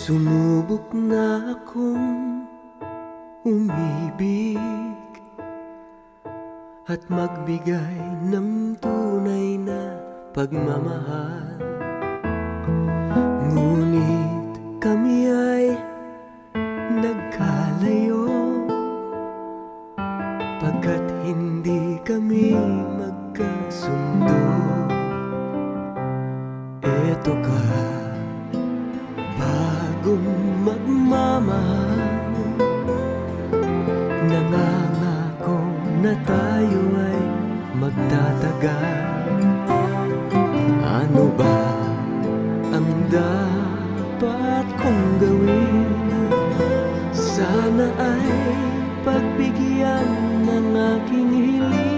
Sumubok na akong umibig at magbigay ng tunay na pagmamahal. Ngunit kami ay nagkalayo pagkat hindi kami magkasundo. Eto ka, bagong magmamahal, nangangako na tayo ay magtatagal. Ano ba ang dapat kong gawin? Sana ay pagbigyan ng aking hiling.